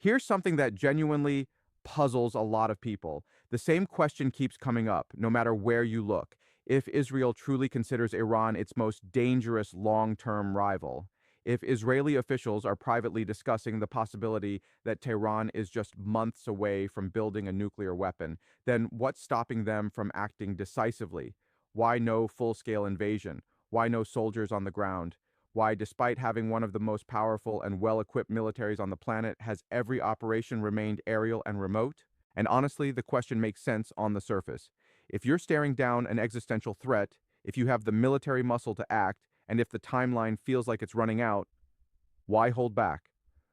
Here's something that genuinely puzzles a lot of people. The same question keeps coming up, no matter where you look. If Israel truly considers Iran its most dangerous long-term rival, if Israeli officials are privately discussing the possibility that Tehran is just months away from building a nuclear weapon, then what's stopping them from acting decisively? Why no full-scale invasion? Why no soldiers on the ground? Why, despite having one of the most powerful and well-equipped militaries on the planet, has every operation remained aerial and remote? And honestly, the question makes sense on the surface. If you're staring down an existential threat, if you have the military muscle to act, and if the timeline feels like it's running out, why hold back?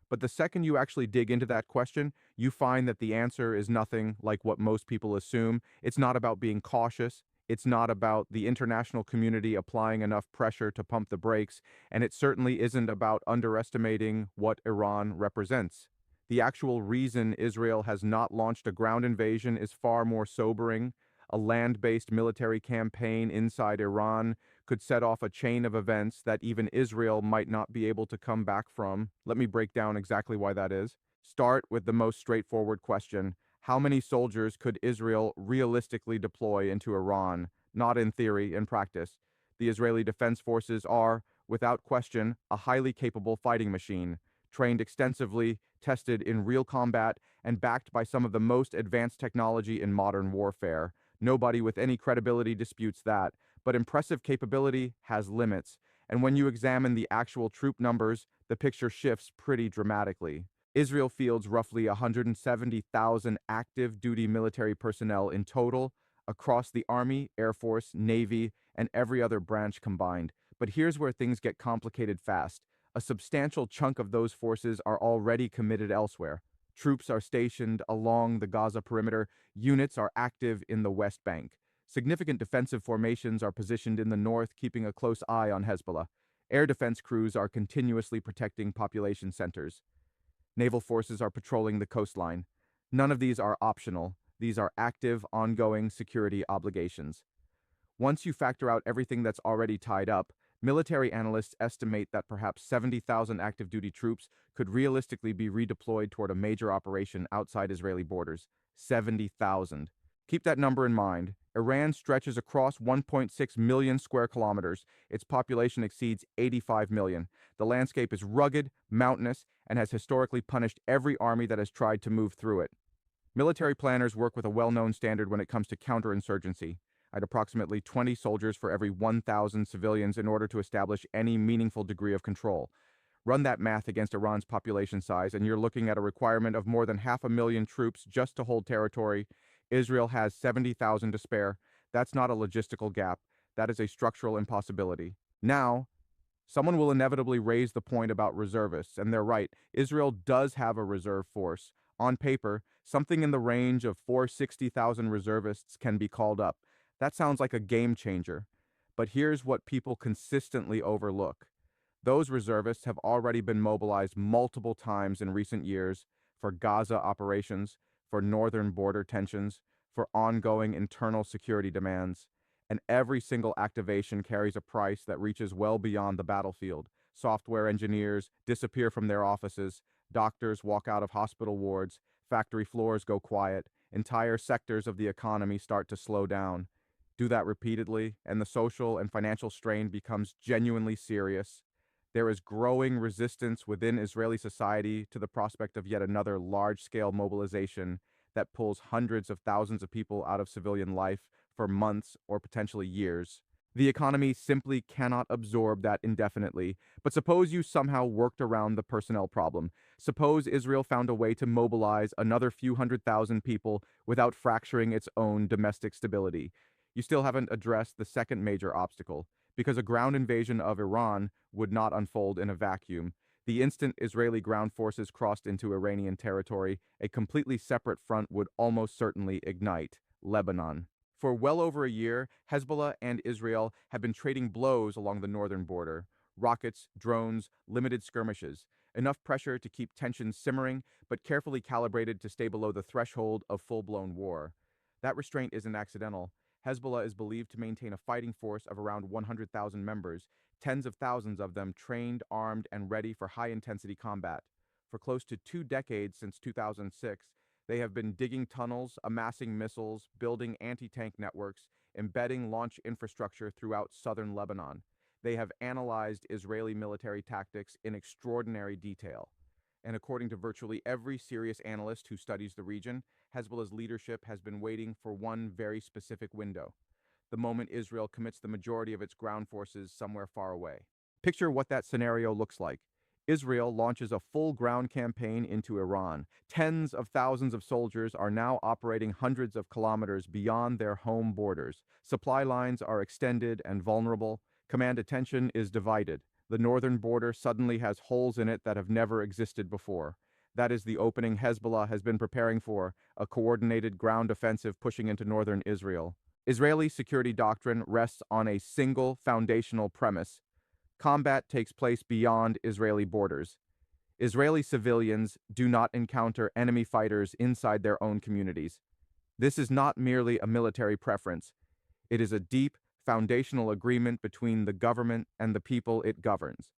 But the second you actually dig into that question, you find that the answer is nothing like what most people assume. It's not about being cautious. It's not about the international community applying enough pressure to pump the brakes, and it certainly isn't about underestimating what Iran represents. The actual reason Israel has not launched a ground invasion is far more sobering. A land-based military campaign inside Iran could set off a chain of events that even Israel might not be able to come back from. Let me break down exactly why that is. Start with the most straightforward question. How many soldiers could Israel realistically deploy into Iran? Not in theory, in practice. The Israeli Defense Forces are, without question, a highly capable fighting machine, trained extensively, tested in real combat, and backed by some of the most advanced technology in modern warfare. Nobody with any credibility disputes that. But impressive capability has limits, and when you examine the actual troop numbers, the picture shifts pretty dramatically. Israel fields roughly 170,000 active duty military personnel in total across the Army, Air Force, Navy, and every other branch combined. But here's where things get complicated fast. A substantial chunk of those forces are already committed elsewhere. Troops are stationed along the Gaza perimeter, units are active in the West Bank. Significant defensive formations are positioned in the north, keeping a close eye on Hezbollah. Air defense crews are continuously protecting population centers. Naval forces are patrolling the coastline. None of these are optional. These are active, ongoing security obligations. Once you factor out everything that's already tied up, military analysts estimate that perhaps 70,000 active duty troops could realistically be redeployed toward a major operation outside Israeli borders. 70,000. Keep that number in mind. Iran stretches across 1.6 million square kilometers. Its population exceeds 85 million. The landscape is rugged, mountainous, and has historically punished every army that has tried to move through it. Military planners work with a well-known standard when it comes to counterinsurgency, at approximately 20 soldiers for every 1,000 civilians in order to establish any meaningful degree of control. Run that math against Iran's population size, and you're looking at a requirement of more than 500,000 troops just to hold territory. Israel has 70,000 to spare. That's not a logistical gap. That is a structural impossibility. Now, someone will inevitably raise the point about reservists, and they're right. Israel does have a reserve force. On paper, something in the range of 460,000 reservists can be called up. That sounds like a game changer. But here's what people consistently overlook. Those reservists have already been mobilized multiple times in recent years for Gaza operations, for northern border tensions, for ongoing internal security demands. And every single activation carries a price that reaches well beyond the battlefield. Software engineers disappear from their offices, doctors walk out of hospital wards, factory floors go quiet, entire sectors of the economy start to slow down. Do that repeatedly, and the social and financial strain becomes genuinely serious. There is growing resistance within Israeli society to the prospect of yet another large-scale mobilization that pulls hundreds of thousands of people out of civilian life for months or potentially years. The economy simply cannot absorb that indefinitely. But suppose you somehow worked around the personnel problem. Suppose Israel found a way to mobilize another few 100,000 people without fracturing its own domestic stability. You still haven't addressed the second major obstacle, because a ground invasion of Iran would not unfold in a vacuum. The instant Israeli ground forces crossed into Iranian territory, a completely separate front would almost certainly ignite: Lebanon. For well over a year, Hezbollah and Israel have been trading blows along the northern border. Rockets, drones, limited skirmishes. Enough pressure to keep tensions simmering, but carefully calibrated to stay below the threshold of full-blown war. That restraint isn't accidental. Hezbollah is believed to maintain a fighting force of around 100,000 members, tens of thousands of them trained, armed, and ready for high-intensity combat. For close to 2 decades since 2006, they have been digging tunnels, amassing missiles, building anti-tank networks, embedding launch infrastructure throughout southern Lebanon. They have analyzed Israeli military tactics in extraordinary detail. And according to virtually every serious analyst who studies the region, Hezbollah's leadership has been waiting for one very specific window: the moment Israel commits the majority of its ground forces somewhere far away. Picture what that scenario looks like. Israel launches a full ground campaign into Iran. Tens of thousands of soldiers are now operating hundreds of kilometers beyond their home borders. Supply lines are extended and vulnerable. Command attention is divided. The northern border suddenly has holes in it that have never existed before. That is the opening Hezbollah has been preparing for, a coordinated ground offensive pushing into northern Israel. Israeli security doctrine rests on a single foundational premise: combat takes place beyond Israeli borders. Israeli civilians do not encounter enemy fighters inside their own communities. This is not merely a military preference. It is a deep, foundational agreement between the government and the people it governs.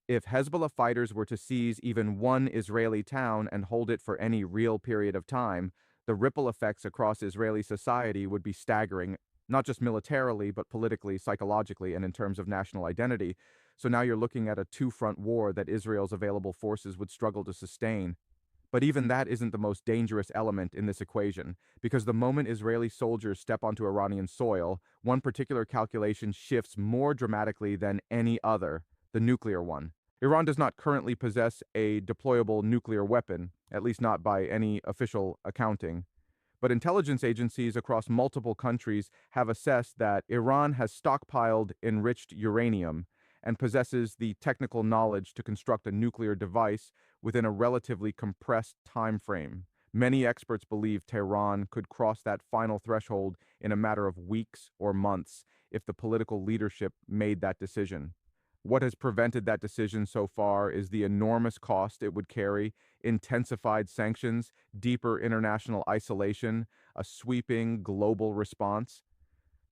If Hezbollah fighters were to seize even one Israeli town and hold it for any real period of time, the ripple effects across Israeli society would be staggering, not just militarily, but politically, psychologically, and in terms of national identity. So now you're looking at a two-front war that Israel's available forces would struggle to sustain. But even that isn't the most dangerous element in this equation, because the moment Israeli soldiers step onto Iranian soil, one particular calculation shifts more dramatically than any other: the nuclear one. Iran does not currently possess a deployable nuclear weapon, at least not by any official accounting. But intelligence agencies across multiple countries have assessed that Iran has stockpiled enriched uranium and possesses the technical knowledge to construct a nuclear device within a relatively compressed time frame. Many experts believe Tehran could cross that final threshold in a matter of weeks or months if the political leadership made that decision. What has prevented that decision so far is the enormous cost it would carry: intensified sanctions, deeper international isolation, a sweeping global response.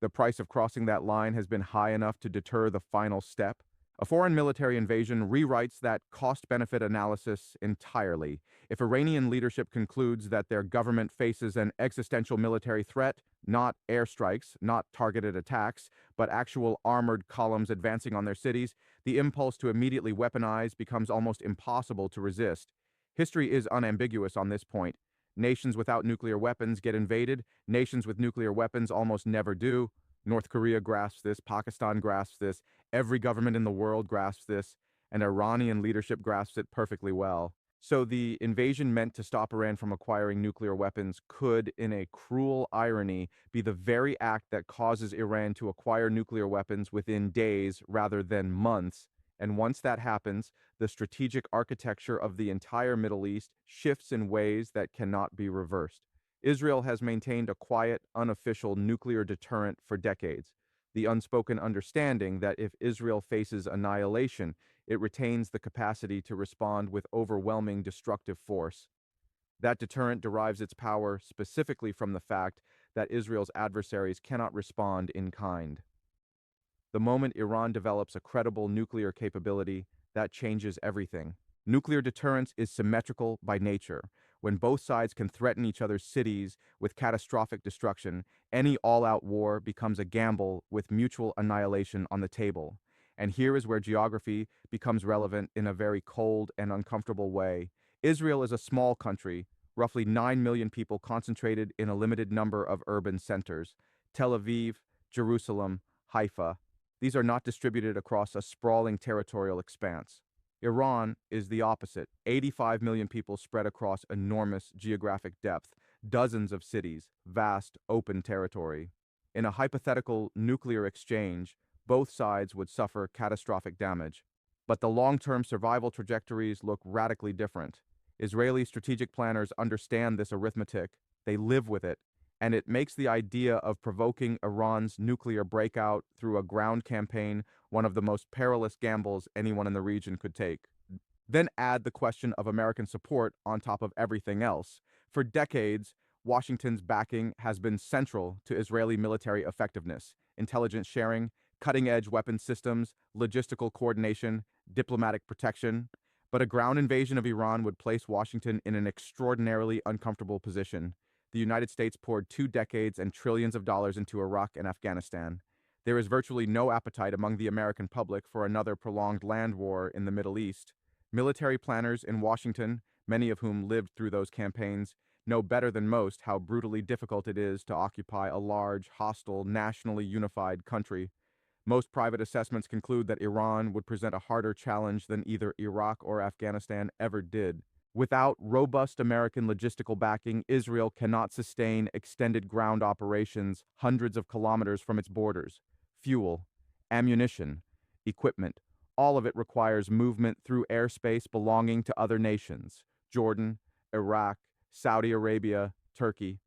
The price of crossing that line has been high enough to deter the final step. A foreign military invasion rewrites that cost-benefit analysis entirely. If Iranian leadership concludes that their government faces an existential military threat, not airstrikes, not targeted attacks, but actual armored columns advancing on their cities, the impulse to immediately weaponize becomes almost impossible to resist. History is unambiguous on this point. Nations without nuclear weapons get invaded. Nations with nuclear weapons almost never do. North Korea grasps this. Pakistan grasps this. Every government in the world grasps this. And Iranian leadership grasps it perfectly well. So the invasion meant to stop Iran from acquiring nuclear weapons could, in a cruel irony, be the very act that causes Iran to acquire nuclear weapons within days rather than months. And once that happens, the strategic architecture of the entire Middle East shifts in ways that cannot be reversed. Israel has maintained a quiet, unofficial nuclear deterrent for decades, the unspoken understanding that if Israel faces annihilation, it retains the capacity to respond with overwhelming destructive force. That deterrent derives its power specifically from the fact that Israel's adversaries cannot respond in kind. The moment Iran develops a credible nuclear capability, that changes everything. Nuclear deterrence is symmetrical by nature. When both sides can threaten each other's cities with catastrophic destruction, any all-out war becomes a gamble with mutual annihilation on the table. And here is where geography becomes relevant in a very cold and uncomfortable way. Israel is a small country, roughly 9 million people concentrated in a limited number of urban centers: Tel Aviv, Jerusalem, Haifa. These are not distributed across a sprawling territorial expanse. Iran is the opposite: 85 million people spread across enormous geographic depth, dozens of cities, vast open territory. In a hypothetical nuclear exchange, both sides would suffer catastrophic damage. But the long-term survival trajectories look radically different. Israeli strategic planners understand this arithmetic, they live with it, and it makes the idea of provoking Iran's nuclear breakout through a ground campaign one of the most perilous gambles anyone in the region could take. Then add the question of American support on top of everything else. For decades, Washington's backing has been central to Israeli military effectiveness: intelligence sharing, cutting-edge weapons systems, logistical coordination, diplomatic protection. But a ground invasion of Iran would place Washington in an extraordinarily uncomfortable position. The United States poured 2 decades and trillions of dollars into Iraq and Afghanistan. There is virtually no appetite among the American public for another prolonged land war in the Middle East. Military planners in Washington, many of whom lived through those campaigns, know better than most how brutally difficult it is to occupy a large, hostile, nationally unified country. Most private assessments conclude that Iran would present a harder challenge than either Iraq or Afghanistan ever did. Without robust American logistical backing, Israel cannot sustain extended ground operations hundreds of kilometers from its borders. Fuel, ammunition, equipment, all of it requires movement through airspace belonging to other nations: Jordan, Iraq, Saudi Arabia, Turkey.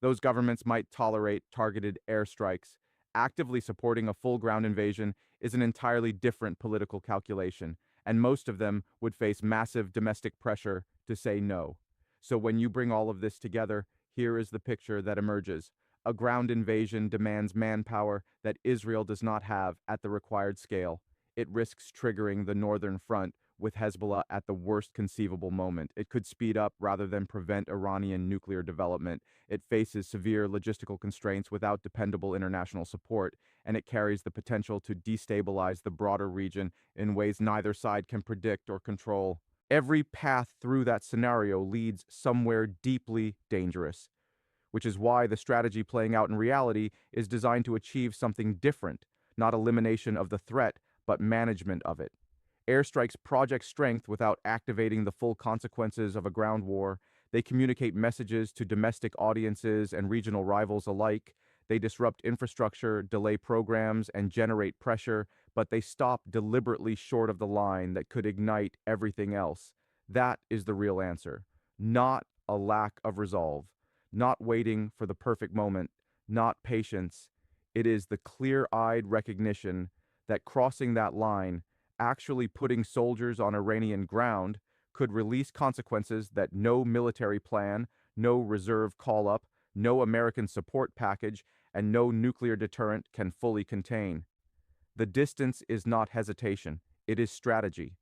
Those governments might tolerate targeted airstrikes. Actively supporting a full ground invasion is an entirely different political calculation, and most of them would face massive domestic pressure to say no. So when you bring all of this together, here is the picture that emerges. A ground invasion demands manpower that Israel does not have at the required scale. It risks triggering the northern front with Hezbollah at the worst conceivable moment. It could speed up rather than prevent Iranian nuclear development. It faces severe logistical constraints without dependable international support, and it carries the potential to destabilize the broader region in ways neither side can predict or control. Every path through that scenario leads somewhere deeply dangerous, which is why the strategy playing out in reality is designed to achieve something different, not elimination of the threat, but management of it. Airstrikes project strength without activating the full consequences of a ground war. They communicate messages to domestic audiences and regional rivals alike. They disrupt infrastructure, delay programs, and generate pressure, but they stop deliberately short of the line that could ignite everything else. That is the real answer. Not a lack of resolve, not waiting for the perfect moment, not patience. It is the clear-eyed recognition that crossing that line, actually putting soldiers on Iranian ground, could release consequences that no military plan, no reserve call-up, no American support package, and no nuclear deterrent can fully contain. The distance is not hesitation, it is strategy.